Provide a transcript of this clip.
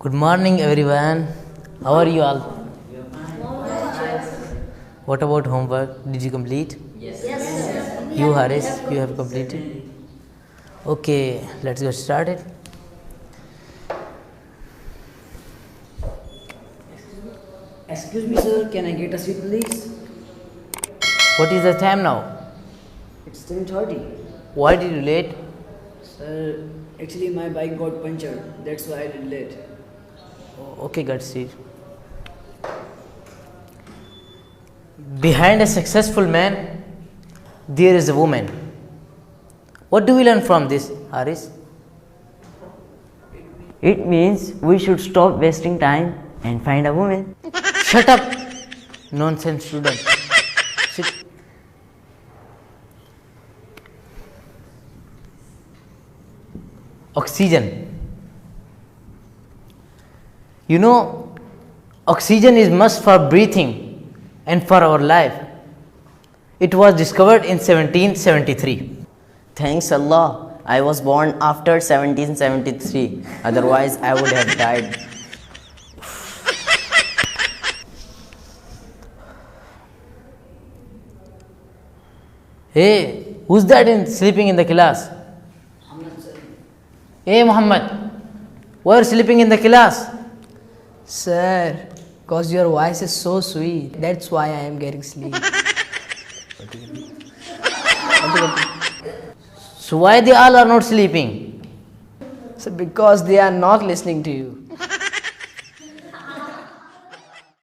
Good morning, everyone. How are you all? What about homework? Did you complete? Yes. You, Haris, you have completed? Okay, let's get started. Excuse me, sir. Can I get a seat, please? What is the time now? It's 10:30. Why did you late? Sir, actually my bike got punctured. That's why I did late. Okay, got seat. Behind a successful man, there is a woman. What do we learn from this, Haris? It means we should stop wasting time and find a woman. Shut up, nonsense student. Sit. Oxygen. You know, oxygen is must for breathing and for our life. It was discovered in 1773. Thanks Allah, I was born after 1773. Otherwise, I would have died. Hey, who's that sleeping in the class? Hey, Muhammad, why are you sleeping in the class? Sir, cause your voice is so sweet. That's why I am getting sleep. So why they all are not sleeping? So because they are not listening to you.